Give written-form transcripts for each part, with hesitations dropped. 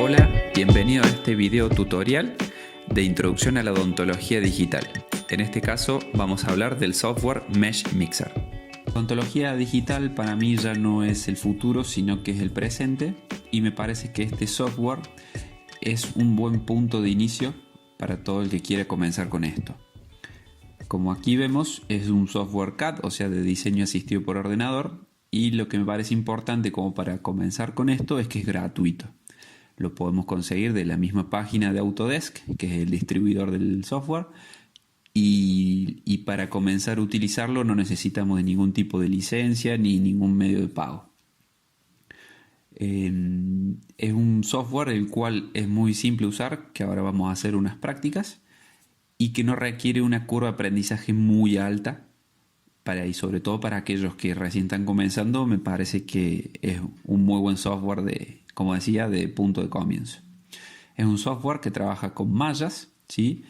Hola, bienvenido a este video tutorial de introducción a la odontología digital. En este caso vamos a hablar del software Mesh Mixer. La odontología digital para mí ya no es el futuro, sino que es el presente, y me parece que este software es un buen punto de inicio para todo el que quiera comenzar con esto. Como aquí vemos, es un software CAD, o sea, de diseño asistido por ordenador, y lo que me parece importante como para comenzar con esto es que es gratuito. Lo podemos conseguir de la misma página de Autodesk, que es el distribuidor del software, y para comenzar a utilizarlo no necesitamos de ningún tipo de licencia ni ningún medio de pago. Es un software el cual es muy simple usar, que ahora vamos a hacer unas prácticas, y que no requiere una curva de aprendizaje muy alta, y sobre todo para aquellos que recién están comenzando. Me parece que es un muy buen software como decía, de punto de comienzo. Es un software que trabaja con mallas, ¿sí?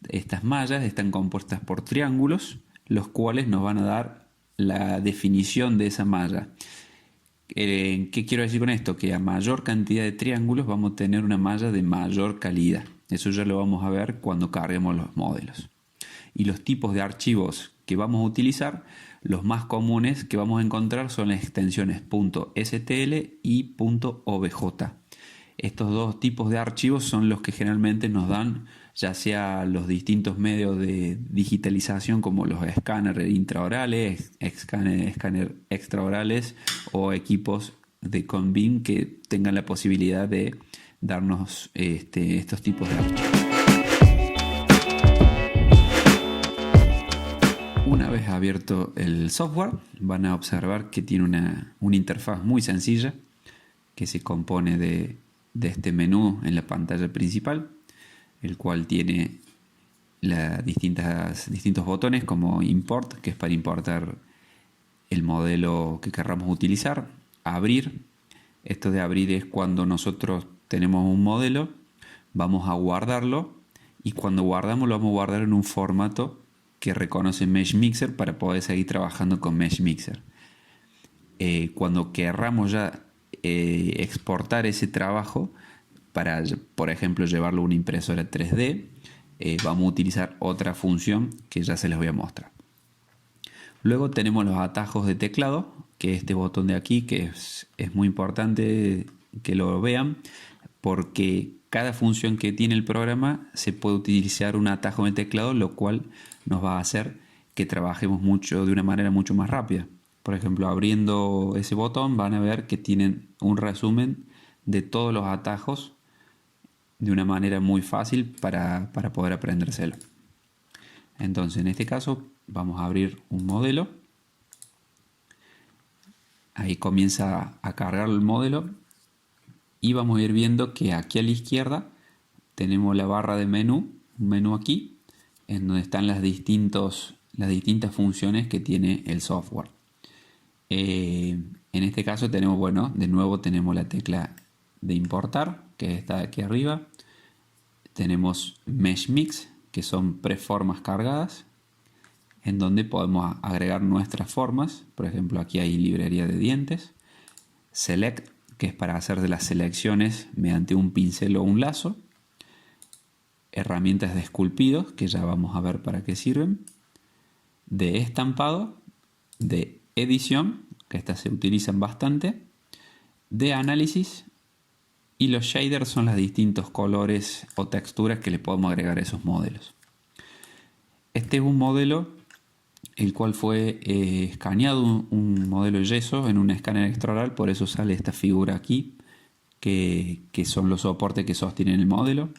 Estas mallas están compuestas por triángulos, los cuales nos van a dar la definición de esa malla. ¿Qué quiero decir con esto? Que a mayor cantidad de triángulos vamos a tener una malla de mayor calidad. Eso ya lo vamos a ver cuando carguemos los modelos. Y los tipos de archivos que vamos a utilizar, los más comunes que vamos a encontrar son las extensiones .stl y .obj. Estos dos tipos de archivos son los que generalmente nos dan ya sea los distintos medios de digitalización como los escáneres intraorales, escáneres extraorales o equipos de Conbin que tengan la posibilidad de darnos estos tipos de archivos. Una vez abierto el software, van a observar que tiene una interfaz muy sencilla que se compone de este menú en la pantalla principal, el cual tiene distintos botones como Import, que es para importar el modelo que querramos utilizar, Abrir. Esto de abrir es cuando nosotros tenemos un modelo, vamos a guardarlo, y cuando guardamos lo vamos a guardar en un formato que reconoce Mesh Mixer para poder seguir trabajando con Mesh Mixer. Cuando querramos ya exportar ese trabajo para, por ejemplo, llevarlo a una impresora 3D, vamos a utilizar otra función que ya se les voy a mostrar. Luego tenemos los atajos de teclado, que es este botón de aquí, que es muy importante que lo vean, porque cada función que tiene el programa se puede utilizar un atajo de teclado, lo cual nos va a hacer que trabajemos de una manera mucho más rápida. Por ejemplo, abriendo ese botón van a ver que tienen un resumen de todos los atajos de una manera muy fácil para poder aprendérselo. Entonces, en este caso vamos a abrir un modelo. Ahí comienza a cargar el modelo. Y vamos a ir viendo que aquí a la izquierda tenemos la barra de menú, un menú aquí, en donde están las distintas funciones que tiene el software. En este caso tenemos, de nuevo tenemos la tecla de importar, que está aquí arriba. Tenemos Mesh Mix, que son preformas cargadas, en donde podemos agregar nuestras formas. Por ejemplo, aquí hay librería de dientes. Select, que es para hacer de las selecciones mediante un pincel o un lazo. Herramientas de esculpidos, que ya vamos a ver para qué sirven. De estampado, de edición, que estas se utilizan bastante. De análisis, y los shaders son los distintos colores o texturas que le podemos agregar a esos modelos. Este es un modelo el cual fue escaneado, un modelo de yeso en un escáner extraoral, por eso sale esta figura aquí, que son los soportes que sostienen el modelo.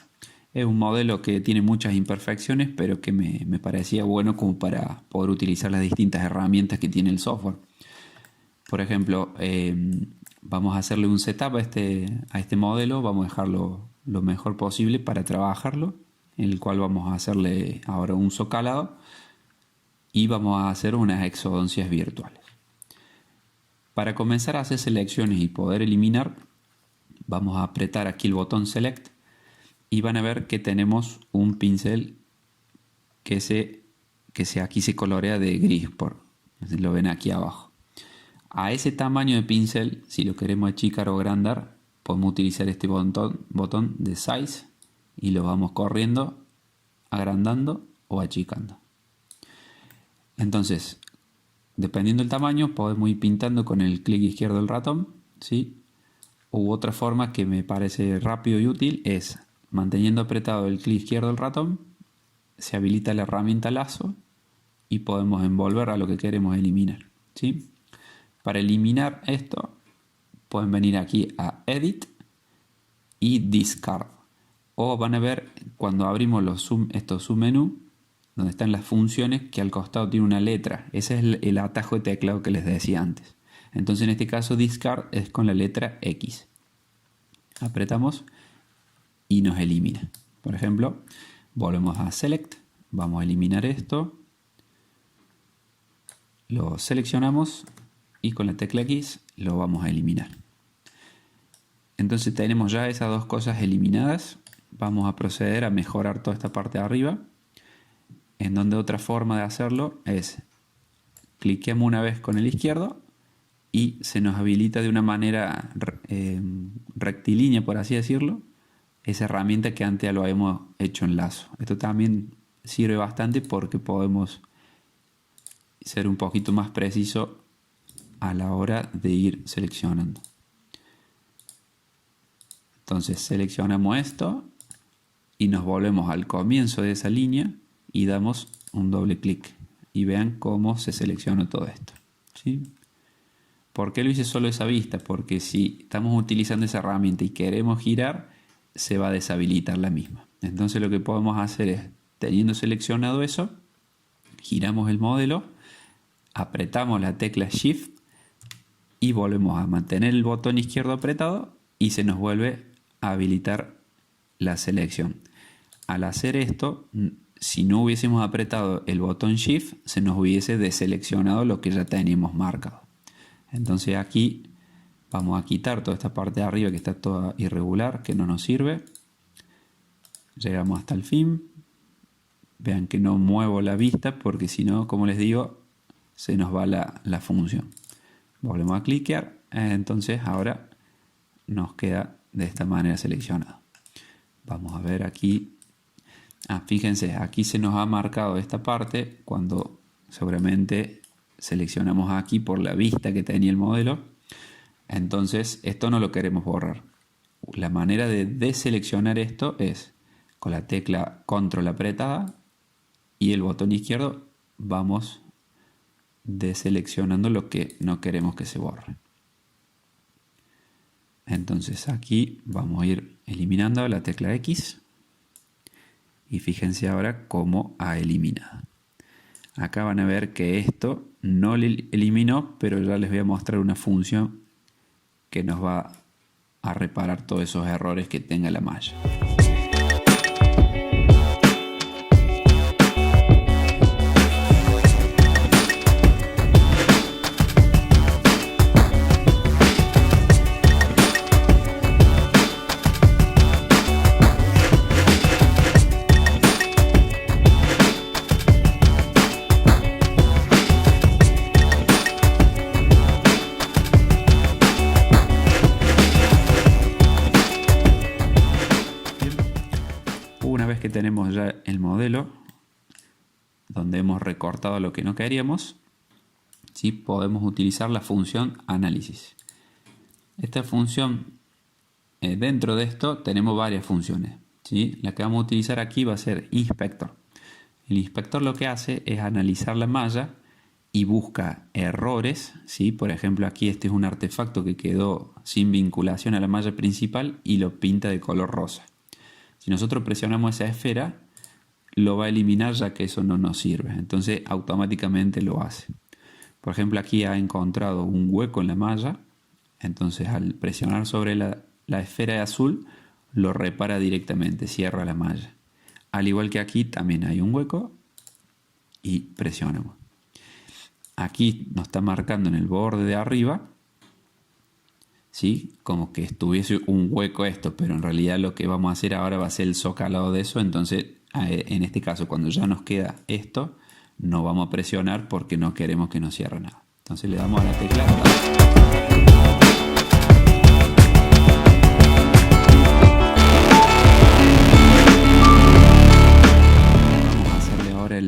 Es un modelo que tiene muchas imperfecciones, pero que me parecía bueno como para poder utilizar las distintas herramientas que tiene el software. Por ejemplo, vamos a hacerle un setup a este modelo, vamos a dejarlo lo mejor posible para trabajarlo, en el cual vamos a hacerle ahora un socalado y vamos a hacer unas exodoncias virtuales. Para comenzar a hacer selecciones y poder eliminar, vamos a apretar aquí el botón Select y van a ver que tenemos un pincel que aquí se colorea de gris, lo ven aquí abajo. A ese tamaño de pincel, si lo queremos achicar o agrandar, podemos utilizar este botón de size y lo vamos corriendo, agrandando o achicando. Entonces, dependiendo del tamaño, podemos ir pintando con el clic izquierdo del ratón, ¿sí? U otra forma que me parece rápido y útil es, manteniendo apretado el clic izquierdo del ratón, se habilita la herramienta lazo y podemos envolver a lo que queremos eliminar, ¿sí? Para eliminar esto, pueden venir aquí a Edit y Discard. O van a ver cuando abrimos estos submenús, donde están las funciones, que al costado tiene una letra. Ese es el atajo de teclado que les decía antes. Entonces en este caso Discard es con la letra X. Apretamos y nos elimina. Por ejemplo, volvemos a Select, vamos a eliminar esto. Lo seleccionamos y con la tecla X lo vamos a eliminar. Entonces tenemos ya esas dos cosas eliminadas. Vamos a proceder a mejorar toda esta parte de arriba. En donde otra forma de hacerlo es cliqueamos una vez con el izquierdo y se nos habilita de una manera rectilínea, por así decirlo, esa herramienta que antes lo habíamos hecho en lazo. Esto también sirve bastante porque podemos ser un poquito más preciso a la hora de ir seleccionando. Entonces seleccionamos esto y nos volvemos al comienzo de esa línea y damos un doble clic y vean cómo se selecciona todo esto, ¿sí? ¿Por qué lo hice solo esa vista? Porque si estamos utilizando esa herramienta y queremos girar, se va a deshabilitar la misma. Entonces lo que podemos hacer es, teniendo seleccionado eso, giramos el modelo, apretamos la tecla Shift y volvemos a mantener el botón izquierdo apretado y se nos vuelve a habilitar la selección. Al hacer esto, si no hubiésemos apretado el botón Shift, se nos hubiese deseleccionado lo que ya teníamos marcado. Entonces aquí vamos a quitar toda esta parte de arriba que está toda irregular, que no nos sirve. Llegamos hasta el fin. Vean que no muevo la vista porque si no, como les digo, se nos va la función. Volvemos a cliquear. Entonces ahora nos queda de esta manera seleccionado. Vamos a ver aquí. Fíjense, aquí se nos ha marcado esta parte cuando seguramente seleccionamos aquí por la vista que tenía el modelo. Entonces esto no lo queremos borrar. La manera de deseleccionar esto es con la tecla control apretada y el botón izquierdo vamos deseleccionando lo que no queremos que se borre. Entonces aquí vamos a ir eliminando la tecla X y fíjense ahora cómo ha eliminado. Acá van a ver que esto no le eliminó, pero ya les voy a mostrar una función que nos va a reparar todos esos errores que tenga la malla. Una vez que tenemos ya el modelo donde hemos recortado lo que no queríamos, ¿sí? Podemos utilizar la función análisis. Esta función, dentro de esto tenemos varias funciones, ¿sí? La que vamos a utilizar aquí va a ser inspector. El inspector lo que hace es analizar la malla y busca errores, ¿sí? Por ejemplo, aquí este es un artefacto que quedó sin vinculación a la malla principal y lo pinta de color rosa. Si nosotros presionamos esa esfera, lo va a eliminar ya que eso no nos sirve. Entonces automáticamente lo hace. Por ejemplo, aquí ha encontrado un hueco en la malla. Entonces al presionar sobre la esfera de azul, lo repara directamente, cierra la malla. Al igual que aquí también hay un hueco y presionamos. Aquí nos está marcando en el borde de arriba, ¿sí? Como que estuviese un hueco esto, pero en realidad lo que vamos a hacer ahora va a ser el zocalado de eso. Entonces en este caso, cuando ya nos queda esto, no vamos a presionar porque no queremos que nos cierre nada. Entonces le damos a la tecla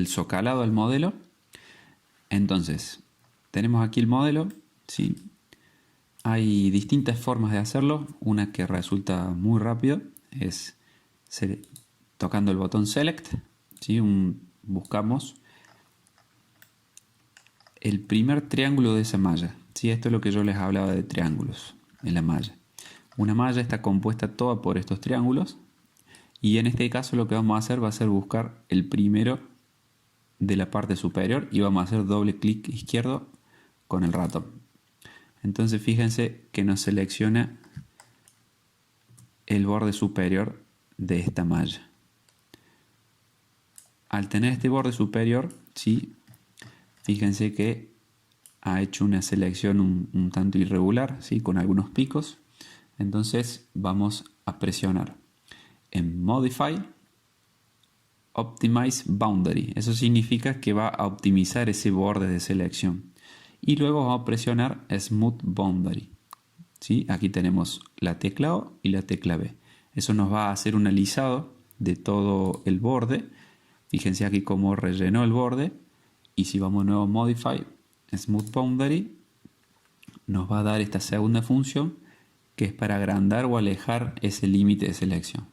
socalado al modelo. Entonces, tenemos aquí el modelo, ¿sí? Hay distintas formas de hacerlo. Una que resulta muy rápido es tocando el botón Select, ¿sí? Buscamos el primer triángulo de esa malla, ¿sí? Esto es lo que yo les hablaba de triángulos en la malla. Una malla está compuesta toda por estos triángulos y en este caso lo que vamos a hacer va a ser buscar el primero de la parte superior y vamos a hacer doble clic izquierdo con el ratón. Entonces fíjense que nos selecciona el borde superior de esta malla. Al tener este borde superior, ¿sí? Fíjense que ha hecho una selección un tanto irregular, ¿sí? Con algunos picos. Entonces vamos a presionar en Modify, Optimize Boundary. Eso significa que va a optimizar ese borde de selección. Y luego vamos a presionar Smooth Boundary, ¿sí? Aquí tenemos la tecla O y la tecla B. Eso nos va a hacer un alisado de todo el borde. Fíjense aquí cómo rellenó el borde. Y si vamos de nuevo a Modify, Smooth Boundary, nos va a dar esta segunda función que es para agrandar o alejar ese límite de selección.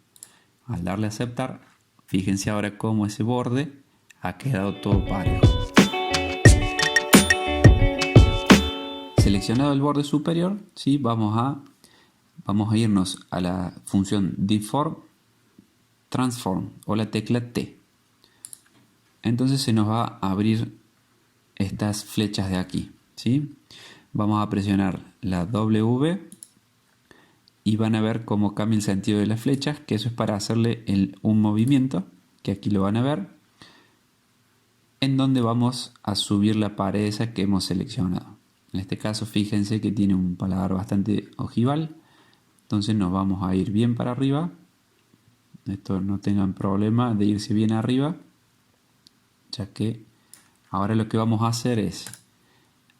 Al darle a aceptar, fíjense ahora cómo ese borde ha quedado todo parejo. Seleccionado el borde superior, ¿sí? Vamos a irnos a la función Deform Transform o la tecla T. Entonces se nos va a abrir estas flechas de aquí, ¿sí? Vamos a presionar la W y van a ver cómo cambia el sentido de las flechas, que eso es para hacerle un movimiento, que aquí lo van a ver, en donde vamos a subir la pared esa que hemos seleccionado. En este caso fíjense que tiene un paladar bastante ojival, entonces nos vamos a ir bien para arriba. Esto no tengan problema de irse bien arriba, ya que ahora lo que vamos a hacer es,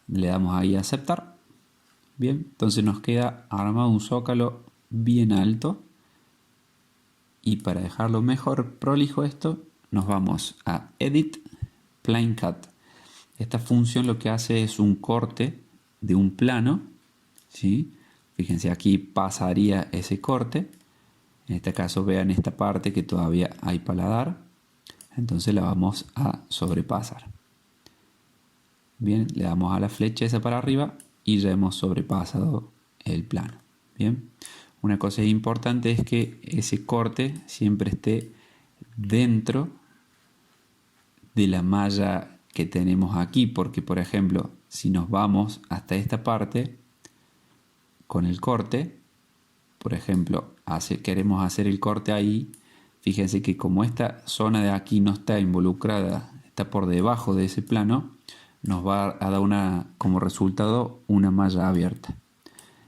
le damos ahí a aceptar. Bien, entonces nos queda armado un zócalo bien alto. Y para dejarlo mejor prolijo esto, nos vamos a Edit, Plane Cut. Esta función lo que hace es un corte de un plano, ¿sí? Fíjense, aquí pasaría ese corte. En este caso vean esta parte que todavía hay paladar. Entonces la vamos a sobrepasar. Bien, le damos a la flecha esa para arriba y ya hemos sobrepasado el plano. Bien, una cosa importante es que ese corte siempre esté dentro de la malla que tenemos aquí, porque por ejemplo, si nos vamos hasta esta parte con el corte, por ejemplo, queremos hacer el corte ahí, fíjense que como esta zona de aquí no está involucrada, está por debajo de ese plano, nos va a dar como resultado una malla abierta.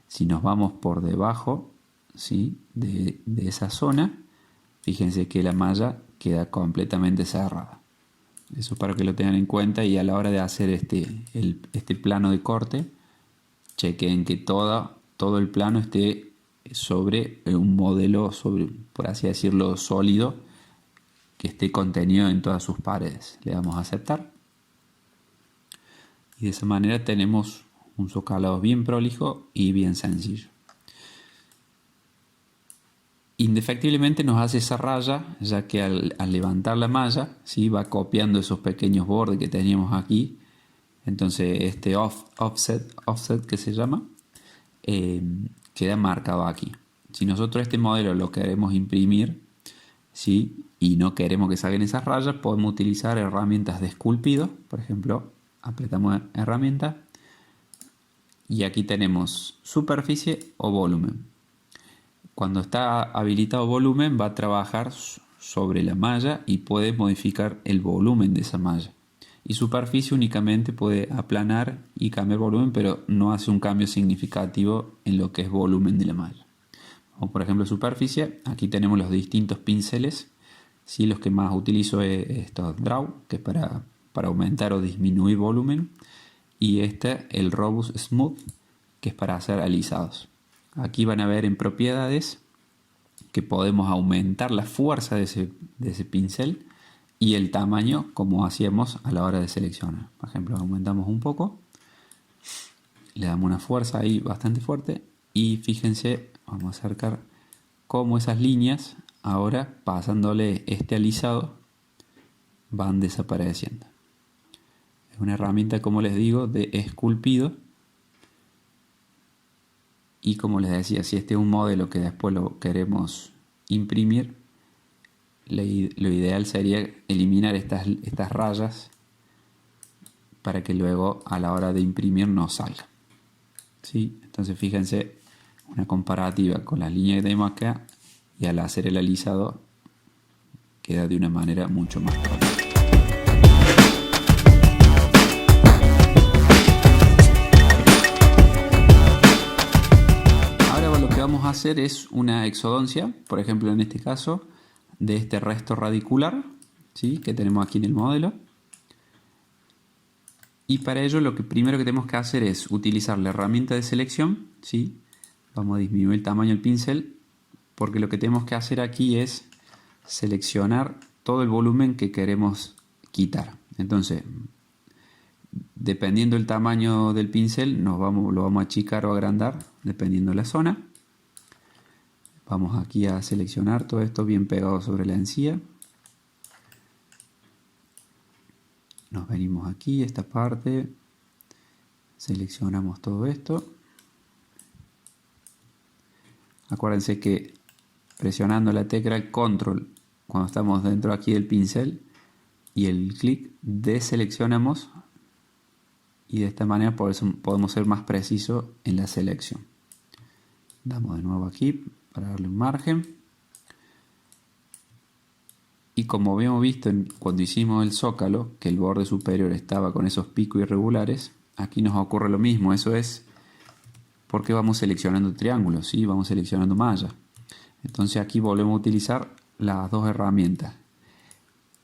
Si nos vamos por debajo, ¿sí? de esa zona, fíjense que la malla queda completamente cerrada. Eso para que lo tengan en cuenta y a la hora de hacer este plano de corte, chequen que todo el plano esté sobre un modelo, por así decirlo, sólido, que esté contenido en todas sus paredes. Le damos a aceptar. Y de esa manera tenemos un zocalado bien prolijo y bien sencillo. Indefectiblemente nos hace esa raya, ya que al levantar la malla, ¿sí? Va copiando esos pequeños bordes que teníamos aquí. Entonces este offset que se llama, queda marcado aquí. Si nosotros este modelo lo queremos imprimir, ¿sí? Y no queremos que salgan esas rayas, podemos utilizar herramientas de esculpido. Por ejemplo, apretamos herramienta y aquí tenemos superficie o volumen. Cuando está habilitado volumen va a trabajar sobre la malla y puede modificar el volumen de esa malla. Y superficie únicamente puede aplanar y cambiar volumen, pero no hace un cambio significativo en lo que es volumen de la malla. O por ejemplo superficie, aquí tenemos los distintos pinceles. ¿Sí? Los que más utilizo es estos Draw, que es para aumentar o disminuir volumen. Y el Robust Smooth, que es para hacer alisados. Aquí van a ver en propiedades que podemos aumentar la fuerza de ese pincel y el tamaño como hacíamos a la hora de seleccionar. Por ejemplo, aumentamos un poco, le damos una fuerza ahí bastante fuerte y fíjense, vamos a acercar cómo esas líneas ahora pasándole este alisado van desapareciendo. Es una herramienta, como les digo, de esculpido. Y como les decía, si este es un modelo que después lo queremos imprimir, lo ideal sería eliminar estas rayas para que luego a la hora de imprimir no salga. ¿Sí? Entonces fíjense una comparativa con la línea que tenemos acá y al hacer el alisado queda de una manera mucho más clara. Ahora lo que vamos a hacer es una exodoncia, por ejemplo en este caso, de este resto radicular, ¿sí? Que tenemos aquí en el modelo. Y para ello lo primero que tenemos que hacer es utilizar la herramienta de selección, ¿sí? Vamos a disminuir el tamaño del pincel porque lo que tenemos que hacer aquí es seleccionar todo el volumen que queremos quitar. Entonces, dependiendo del tamaño del pincel, lo vamos a achicar o agrandar dependiendo de la zona. Vamos aquí a seleccionar todo esto bien pegado sobre la encía. Nos venimos aquí, esta parte, seleccionamos todo esto. Acuérdense que presionando la tecla Control cuando estamos dentro aquí del pincel y el clic deseleccionamos y de esta manera podemos ser más precisos en la selección. Damos de nuevo aquí para darle un margen. Y como habíamos visto cuando hicimos el zócalo, que el borde superior estaba con esos picos irregulares, aquí nos ocurre lo mismo. Eso es porque vamos seleccionando triángulos, ¿sí? Vamos seleccionando mallas. Entonces aquí volvemos a utilizar las dos herramientas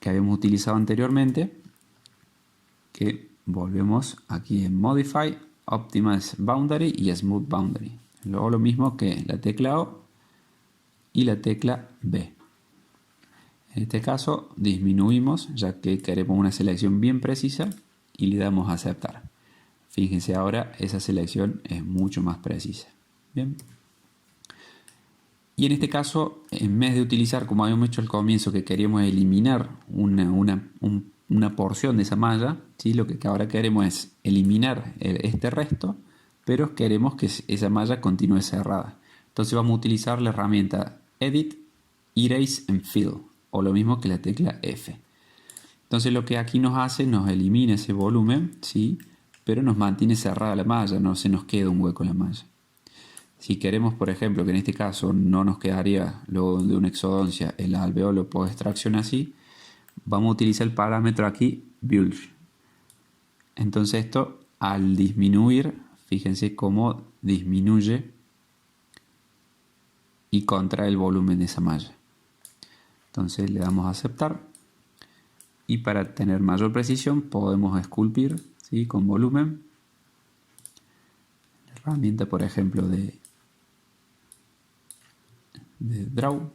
que habíamos utilizado anteriormente, que volvemos aquí en Modify, Optimize Boundary y Smooth Boundary. Luego lo mismo que la tecla O y la tecla B. En este caso disminuimos ya que queremos una selección bien precisa y le damos a aceptar. Fíjense ahora esa selección es mucho más precisa. Bien. Y en este caso, en vez de utilizar como habíamos hecho al comienzo que queríamos eliminar una porción de esa malla, ¿sí? Lo que ahora queremos es eliminar este resto, pero queremos que esa malla continúe cerrada. Entonces vamos a utilizar la herramienta Edit, Erase and Fill, o lo mismo que la tecla F. Entonces lo que aquí nos hace, nos elimina ese volumen, ¿sí? Pero nos mantiene cerrada la malla, no se nos queda un hueco en la malla. Si queremos, por ejemplo, que en este caso no nos quedaría luego de una exodoncia el alveolo por extracción así, vamos a utilizar el parámetro aquí, Bulge. Entonces esto, al disminuir, fíjense cómo disminuye y contrae el volumen de esa malla. Entonces le damos a aceptar y para tener mayor precisión podemos esculpir, ¿sí? Con volumen. La herramienta, por ejemplo, de Draw,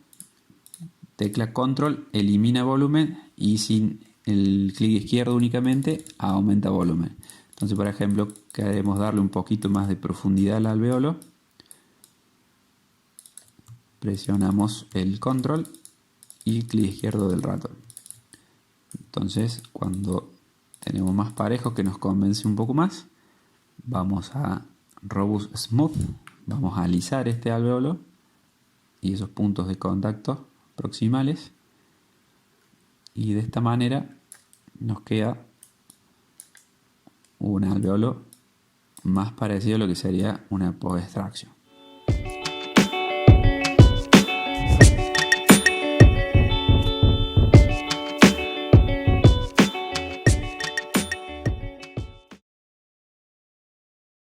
tecla Control elimina volumen y sin el clic izquierdo únicamente aumenta volumen. Entonces, por ejemplo, queremos darle un poquito más de profundidad al alveolo, presionamos el Control y clic izquierdo del ratón. Entonces, cuando tenemos más parejo que nos convence un poco más, vamos a Robust Smooth, vamos a alisar este alveolo y esos puntos de contacto proximales, y de esta manera nos queda un alveolo más parecido a lo que sería una post-extraction.